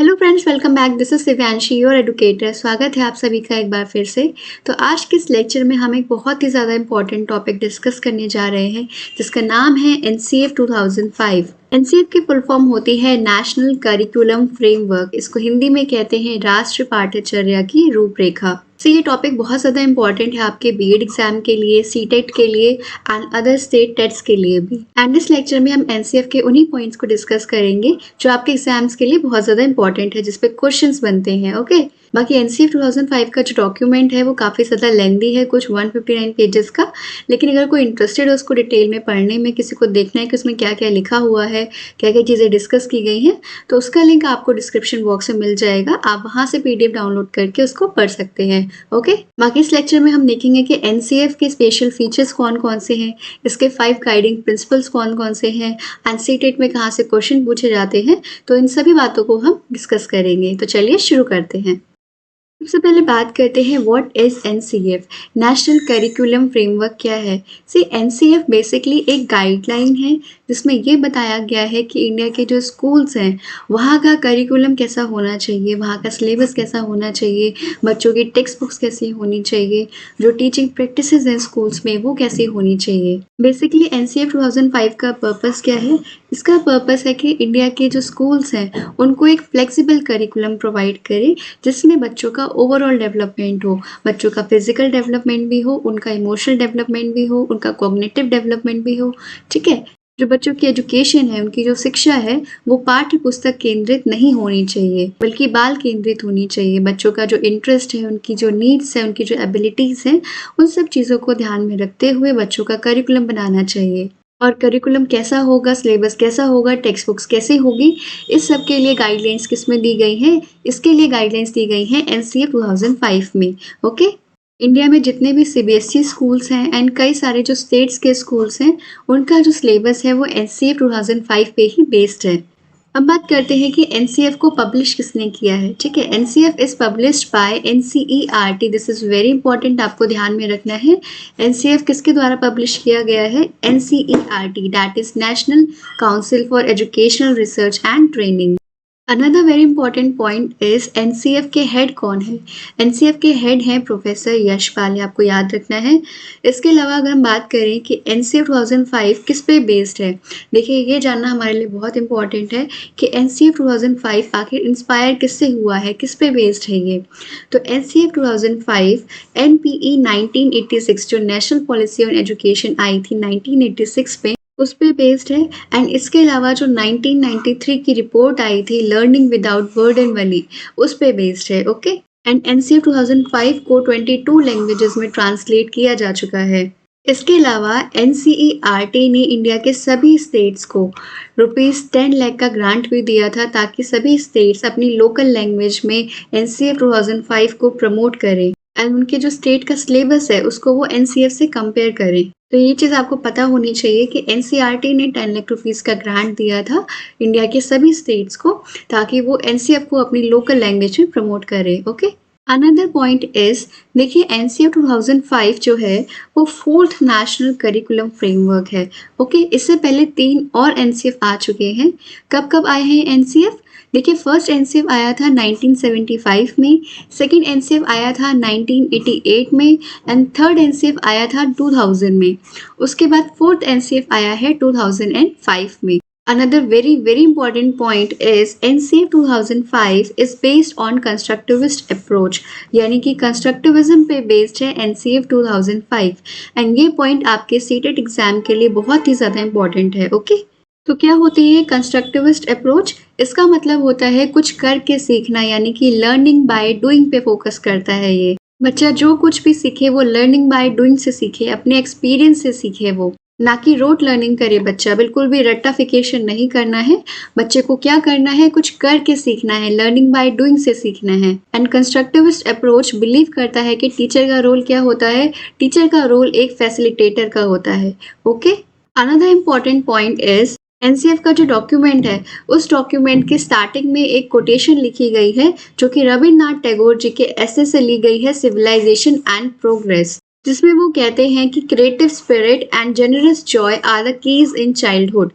Hello friends, welcome back. This is Shivyanshi, your educator. स्वागत है आप सभी का एक बार फिर से। तो आज के इस लेक्चर में हम एक बहुत ही ज़्यादा इंपॉर्टेंट टॉपिक डिस्कस करने जा रहे हैं, जिसका नाम है एनसीएफ 2005। एनसीएफ की फुल फॉर्म होती है नेशनल करिकुलम फ्रेमवर्क। इसको हिंदी में कहते हैं राष्ट्रीय पाठ्यचर्या की रूपरेखा। तो ये टॉपिक बहुत ज़्यादा इंपॉर्टेंट है आपके बीएड एग्जाम के लिए, सीटेट के लिए एंड अदर स्टेट टेट्स के लिए भी। एंड इस लेक्चर में हम एनसीएफ के उन्हीं पॉइंट्स को डिस्कस करेंगे जो आपके एग्जाम्स के लिए बहुत ज़्यादा इंपॉर्टेंट है, जिसपे क्वेश्चंस बनते हैं। ओके, बाकी एनसीएफ 2005 का जो डॉक्यूमेंट है वो काफ़ी ज़्यादा लेंदी है, कुछ 159 पेजेस का। लेकिन अगर कोई इंटरेस्टेड है उसको डिटेल में पढ़ने में, किसी को देखना है कि उसमें क्या क्या लिखा हुआ है, क्या क्या चीज़ें डिस्कस की गई हैं, तो उसका लिंक आपको डिस्क्रिप्शन बॉक्स में मिल जाएगा। आप वहाँ से पीडीएफ डाउनलोड करके उसको पढ़ सकते हैं। ओके, बाकी इस लेक्चर में हम देखेंगे कि एनसीएफ के स्पेशल फीचर्स कौन कौन से हैं, इसके 5 गाइडिंग प्रिंसिपल्स कौन कौन से हैं, एंड सीटेट में कहाँ से क्वेश्चन पूछे जाते हैं। तो इन सभी बातों को हम डिस्कस करेंगे। तो चलिए शुरू करते हैं। सबसे पहले बात करते हैं what is NCF. National curriculum framework क्या है? सी एनसीएफ बेसिकली एक गाइडलाइन है जिसमें ये बताया गया है कि इंडिया के जो स्कूल्स हैं वहाँ का करिकुलम कैसा होना चाहिए, वहाँ का सिलेबस कैसा होना चाहिए, बच्चों की टेक्स्ट बुक्स कैसी होनी चाहिए, जो टीचिंग प्रैक्टिसेस हैं स्कूल्स में वो कैसी होनी चाहिए। बेसिकली एनसीएफ 2005 का पर्पस क्या है? इसका पर्पस है कि इंडिया के जो स्कूल्स हैं उनको एक फ्लेक्सिबल करिकुलम प्रोवाइड करे, जिसमें बच्चों का ओवरऑल डेवलपमेंट हो, बच्चों का फिजिकल डेवलपमेंट भी हो, उनका इमोशनल डेवलपमेंट भी हो, उनका कॉग्निटिव डेवलपमेंट भी हो। ठीक है, जो बच्चों की एजुकेशन है, उनकी जो शिक्षा है, वो पाठ्य पुस्तक केंद्रित नहीं होनी चाहिए, बल्कि बाल केंद्रित होनी चाहिए। बच्चों का जो इंटरेस्ट है, उनकी जो नीड्स है, उनकी जो एबिलिटीज़ हैं, उन सब चीज़ों को ध्यान में रखते हुए बच्चों का करिकुलम बनाना चाहिए। और करिकुलम कैसा होगा, सिलेबस कैसा होगा, टेक्स्ट बुक्स कैसी होगी, इस सब के लिए गाइडलाइंस किसमें दी गई हैं? इसके लिए गाइडलाइंस दी गई हैं एनसीएफ 2005 में। ओके, इंडिया में जितने भी सीबीएसई स्कूल्स हैं एंड कई सारे जो स्टेट्स के स्कूल्स हैं, उनका जो सिलेबस है वो एनसीएफ 2005 पे ही बेस्ड है। अब बात करते हैं कि एनसीएफ को पब्लिश किसने किया है। ठीक है, NCF is published by NCERT. This is very important, आपको ध्यान में रखना है। एनसीएफ किसके द्वारा पब्लिश किया गया है? NCERT, that is national council for educational research and training. Another very important point is NCF के हेड कौन है? एनसीएफ के हेड हैं प्रोफेसर यशपाल, आपको याद रखना है। इसके अलावा अगर हम बात करें कि एनसीएफ 2005 किस पे बेस्ड है, देखिए ये जानना हमारे लिए बहुत इंपॉर्टेंट है कि एनसीएफ 2005 आखिर इंस्पायर किससे हुआ है, किस पे बेस्ड है ये। तो एनसीएफ 2005 एनपीई 1986, जो national policy on education I थी 1986 में, उस पे बेस्ड है। एंड इसके अलावा जो 1993 की रिपोर्ट आई थी लर्निंग विदाउट बर्डन वाली, उस पे बेस्ड है। ओके, एंड एनसीएफ 2005 को 22 लैंग्वेजेस में ट्रांसलेट किया जा चुका है। इसके अलावा एनसीईआरटी ने इंडिया के सभी स्टेट्स को ₹10 लाख का ग्रांट भी दिया था, ताकि सभी स्टेट्स अपनी लोकल लैंग्वेज में एनसीएफ 2005 को प्रमोट करें एंड उनके जो स्टेट का सिलेबस है उसको वो एनसीएफ से कंपेयर करें। तो ये चीज़ आपको पता होनी चाहिए कि एनसीईआरटी ने 10 लाख रुपीस का ग्रांट दिया था इंडिया के सभी स्टेट्स को, ताकि वो एनसीएफ को अपनी लोकल लैंग्वेज में प्रमोट करे। ओके, अनदर पॉइंट इज, देखिए एनसीएफ 2005 जो है वो 4th नेशनल करिकुलम फ्रेमवर्क है। ओके, इससे पहले 3 और एनसीएफ आ चुके हैं। कब कब आए हैं एनसीएफ? देखिए, फर्स्ट एनसीएफ आया था 1975 में, सेकंड एनसीएफ आया था 1988 में एंड थर्ड एनसीएफ आया था 2000 में। उसके बाद फोर्थ एनसीएफ आया है 2005 में। Another very important point is NCF 2005 is based on constructivist approach, यानी कि कंस्ट्रक्टिविज्म पे बेस्ड है NCF 2005 एंड ये पॉइंट आपके सीटेट एग्जाम के लिए बहुत ही ज़्यादा इंपॉर्टेंट है। ओके, तो क्या होती है कंस्ट्रक्टिविस्ट अप्रोच? इसका मतलब होता है कुछ करके सीखना, यानी कि लर्निंग बाय डूइंग पे फोकस करता है ये। बच्चा जो कुछ भी सीखे वो लर्निंग बाय डूइंग से सीखे, अपने एक्सपीरियंस से सीखे, वो ना कि रोट लर्निंग करे। बच्चा बिल्कुल भी रट्टाफिकेशन नहीं करना है। बच्चे को क्या करना है? कुछ करके सीखना है, लर्निंग बाय डूइंग से सीखना है। एंड कंस्ट्रक्टिविस्ट अप्रोच बिलीव करता है कि टीचर का रोल क्या होता है? टीचर का रोल एक फैसिलिटेटर का होता है। Okay, another important point is NCF का जो डॉक्यूमेंट है उस डॉक्यूमेंट के स्टार्टिंग में एक कोटेशन लिखी गई है जो कि रविन्द्रनाथ टैगोर जी के एसे से ली गई है, सिविलाइजेशन एंड प्रोग्रेस, जिसमें वो कहते हैं कि creative spirit and generous joy are the keys in childhood.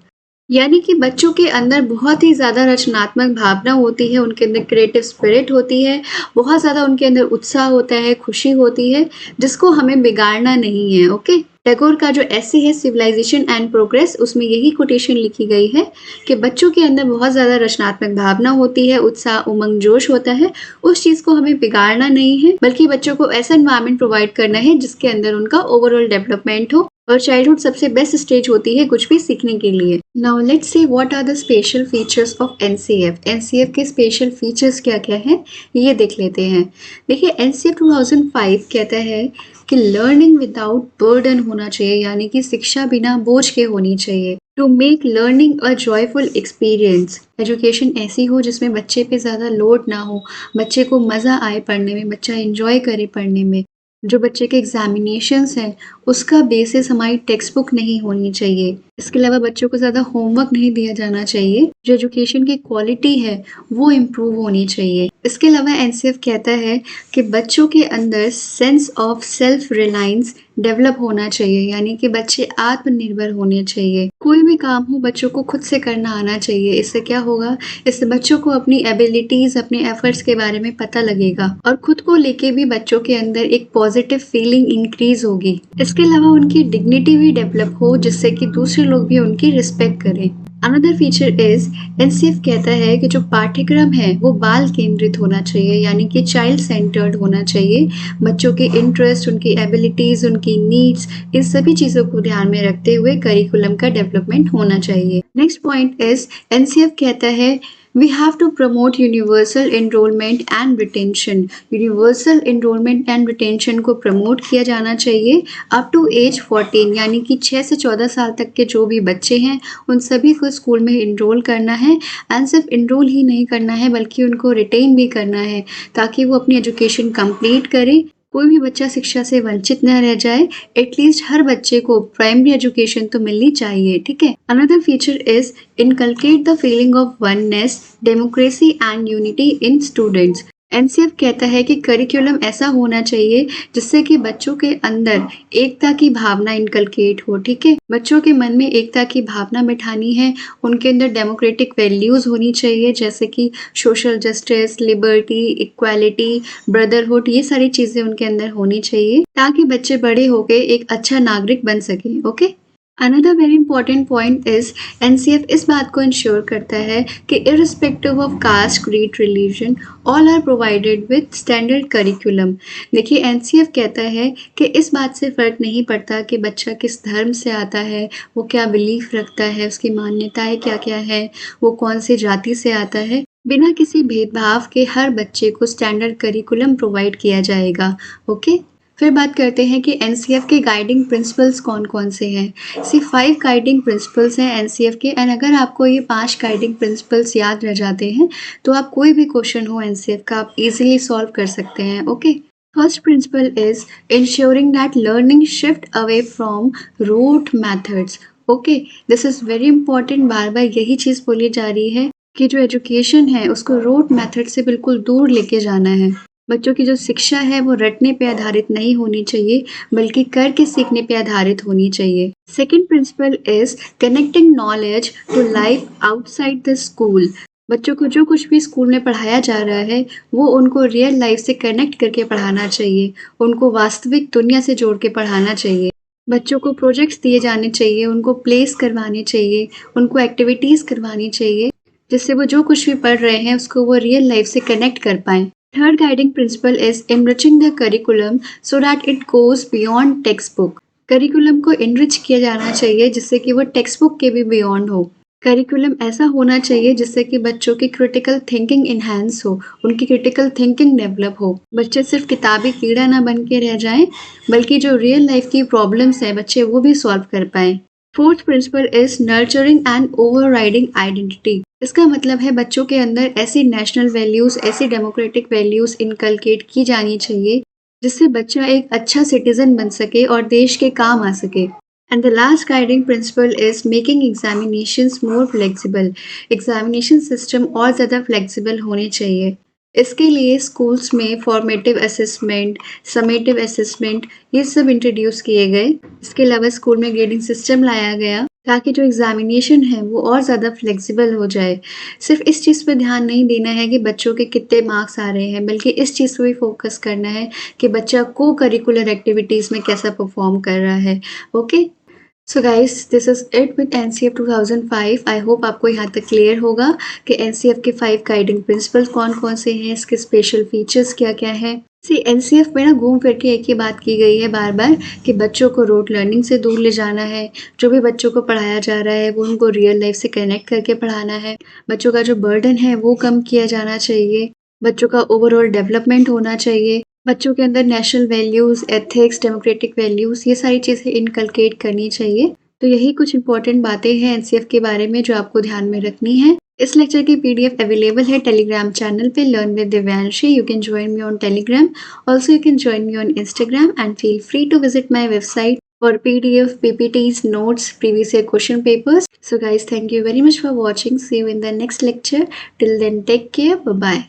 यानी कि बच्चों के अंदर बहुत ही ज़्यादा रचनात्मक भावना होती है, उनके अंदर क्रिएटिव स्पिरिट होती है, बहुत ज़्यादा उनके अंदर उत्साह होता है, खुशी होती है, जिसको हमें बिगाड़ना नहीं है, ओके? टैगोर का जो एसे है सिविलाइजेशन एंड प्रोग्रेस, उसमें यही कोटेशन लिखी गई है कि बच्चों के अंदर बहुत ज़्यादा रचनात्मक भावना होती है, उत्साह, उमंग, जोश होता है, उस चीज़ को हमें बिगाड़ना नहीं है, बल्कि बच्चों को ऐसा एनवायरनमेंट प्रोवाइड करना है जिसके अंदर उनका ओवरऑल डेवलपमेंट हो। और चाइल्डहुड सबसे बेस्ट स्टेज होती है कुछ भी सीखने के लिए। Now let's see what are the special features of NCF. NCF के स्पेशल फीचर्स क्या-क्या हैं, ये देख लेते हैं। देखिए एनसीएफ 2005 कहता है कि लर्निंग विदाउट बर्डन होना चाहिए, यानी कि शिक्षा बिना बोझ के होनी चाहिए। To make learning a joyful experience, education ऐसी हो जिसमें बच्चे पे ज़्यादा लोड ना हो, बच्चे को मज़ा आए पढ़ने में, बच्चा एंजॉय करे पढ़ने में। जो बच्चे के एग्जामिनेशंस हैं उसका बेसिस हमारी टेक्स्ट बुक नहीं होनी चाहिए। इसके अलावा बच्चों को ज़्यादा होमवर्क नहीं दिया जाना चाहिए। जो एजुकेशन की क्वालिटी है वो इम्प्रूव होनी चाहिए। इसके अलावा एनसीएफ कहता है कि बच्चों के अंदर sense of self reliance develop होना चाहिए, यानी कि बच्चे आत्मनिर्भर होने चाहिए। कोई भी काम हो बच्चों को खुद से करना आना चाहिए। इससे क्या होगा, इससे बच्चों को अपनी एबिलिटीज, अपने एफर्ट्स के बारे में पता लगेगा और खुद को लेके भी बच्चों के अंदर एक पॉजिटिव फीलिंग इंक्रीज होगी। इसके अलावा उनकी डिग्निटी भी डेवलप हो, जिससे कि दूसरे लोग भी उनकी रिस्पेक्ट करें। अनदर फीचर इज, एनसीएफ कहता है कि जो पाठ्यक्रम है वो बाल केंद्रित होना चाहिए, यानी कि चाइल्ड सेंटर्ड होना चाहिए। बच्चों के इंटरेस्ट, उनकी एबिलिटीज, उनकी नीड्स, इन सभी चीज़ों को ध्यान में रखते हुए करिकुलम का डेवलपमेंट होना चाहिए। नेक्स्ट पॉइंट इज, एनसीएफ कहता है we have to promote universal enrollment and retention. Universal enrolment and retention को प्रमोट किया जाना चाहिए अप टू एज 14, यानी कि 6 से 14 साल तक के जो भी बच्चे हैं उन सभी को स्कूल में इनरोल करना है। एंड सिर्फ इनरोल ही नहीं करना है बल्कि उनको रिटेन भी करना है, ताकि वो अपनी एजुकेशन कंप्लीट करें, कोई भी बच्चा शिक्षा से वंचित न रह जाए। एटलीस्ट हर बच्चे को प्राइमरी एजुकेशन तो मिलनी चाहिए, ठीक है। Another feature is inculcate the feeling of oneness, democracy and unity in students. NCF कहता है कि करिकुलम ऐसा होना चाहिए जिससे कि बच्चों के अंदर एकता की भावना इनकलकेट हो, ठीक है। बच्चों के मन में एकता की भावना बिठानी है, उनके अंदर डेमोक्रेटिक वैल्यूज होनी चाहिए, जैसे कि social justice, liberty, equality, brotherhood, ये सारी चीजें उनके अंदर होनी चाहिए ताकि बच्चे बड़े होकर एक अच्छा नागरिक बन सके, okay. Another very important point is, NCF इस बात को इंश्योर करता है कि irrespective of caste, creed, religion, all are provided with standard curriculum. देखिए एनसीएफ कहता है कि इस बात से फ़र्क नहीं पड़ता कि बच्चा किस धर्म से आता है, वो क्या बिलीफ रखता है, उसकी मान्यताएं क्या क्या है, वो कौन सी जाति से आता है, बिना किसी भेदभाव के हर बच्चे को स्टैंडर्ड करिकुलम प्रोवाइड किया जाएगा, ओके। फिर बात करते हैं कि एनसीएफ के गाइडिंग प्रिंसिपल्स कौन कौन से हैं। सिर्फ 5 गाइडिंग प्रिंसिपल्स हैं एनसीएफ के, एंड अगर आपको ये 5 गाइडिंग प्रिंसिपल्स याद रह जाते हैं तो आप कोई भी क्वेश्चन हो एनसीएफ का आप इजीली सॉल्व कर सकते हैं, okay. First principle is ensuring that learning shift away from rote methods. Okay, this is very important. बार बार यही चीज़ बोली जा रही है कि जो एजुकेशन है उसको रोट मेथड से बिल्कुल दूर लेके जाना है। बच्चों की जो शिक्षा है वो रटने पे आधारित नहीं होनी चाहिए बल्कि करके सीखने पे आधारित होनी चाहिए। Second principle is connecting knowledge to life outside the school. बच्चों को जो कुछ भी स्कूल में पढ़ाया जा रहा है वो उनको रियल लाइफ से कनेक्ट करके पढ़ाना चाहिए, उनको वास्तविक दुनिया से जोड़ के पढ़ाना चाहिए। बच्चों को प्रोजेक्ट्स दिए जाने चाहिए, उनको प्लेस करवाने चाहिए, उनको एक्टिविटीज़ करवानी चाहिए, जिससे वो जो कुछ भी पढ़ रहे हैं उसको वो रियल लाइफ से कनेक्ट कर पाएँ। Third guiding principle is enriching the curriculum so that it goes beyond textbook. Curriculum को enrich किया जाना चाहिए जिससे कि वो टेक्स्ट बुक के भी बियॉन्ड हो। करिकुलम ऐसा होना चाहिए जिससे कि बच्चों की क्रिटिकल थिंकिंग इन्हांस हो, उनकी क्रिटिकल थिंकिंग डेवलप हो। बच्चे सिर्फ किताबी कीड़ा ना बन के रह जाएं बल्कि जो रियल लाइफ की प्रॉब्लम्स हैं बच्चे वो भी सॉल्व कर पाएं। Fourth principle is nurturing and overriding identity. इसका मतलब है बच्चों के अंदर ऐसी नेशनल वैल्यूज, ऐसी डेमोक्रेटिक वैल्यूज इनकलकेट की जानी चाहिए जिससे बच्चा एक अच्छा सिटीजन बन सके और देश के काम आ सके। And the last guiding principal is making examinations more flexible. Examination system और ज़्यादा फ्लेक्सिबल होने चाहिए। इसके लिए स्कूल्स में फॉर्मेटिव असेसमेंट, समेटिव असेसमेंट, ये सब इंट्रोड्यूस किए गए। इसके अलावा स्कूल में ग्रेडिंग सिस्टम लाया गया ताकि जो एग्ज़ामिनेशन है वो और ज़्यादा फ्लेक्सिबल हो जाए। सिर्फ़ इस चीज़ पे ध्यान नहीं देना है कि बच्चों के कितने मार्क्स आ रहे हैं, बल्कि इस चीज़ पे भी फ़ोकस करना है कि बच्चा को-करिकुलर एक्टिविटीज़ में कैसा परफ़ॉर्म कर रहा है। Okay? So guys this is it with NCF 2005। I hope आपको यहाँ तक क्लियर होगा कि एनसीएफ के 5 गाइडिंग प्रिंसिपल्स कौन-कौन से हैं, इसके स्पेशल फीचर्स क्या-क्या हैं। सी एनसीएफ में ना घूम फिर के एक ही बात की गई है बार-बार कि बच्चों को रोte लर्निंग से दूर ले जाना है। जो भी बच्चों को पढ़ाया जा रहा है वो उनको रियल लाइफ़ से कनेक्ट करके पढ़ाना है। बच्चों का जो बर्डन है वो कम किया जाना चाहिए। बच्चों का ओवरऑल डेवलपमेंट होना चाहिए। बच्चों के अंदर national values, ethics, democratic values ये सारी चीज़ें इनकलकेट करनी चाहिए। तो यही कुछ इम्पोर्टेंट बातें हैं एनसीएफ के बारे में जो आपको ध्यान में रखनी है। इस लेक्चर की पीडीएफ अवेलेबल है टेलीग्राम चैनल पे learn with Divyanshi. You can join me on Telegram. Also you can join me on Instagram and feel free to visit my website for PDF, PPTs, notes, previous year question papers. So guys, thank you very much for watching. See you in the next lecture. Till then, take care. Bye-bye.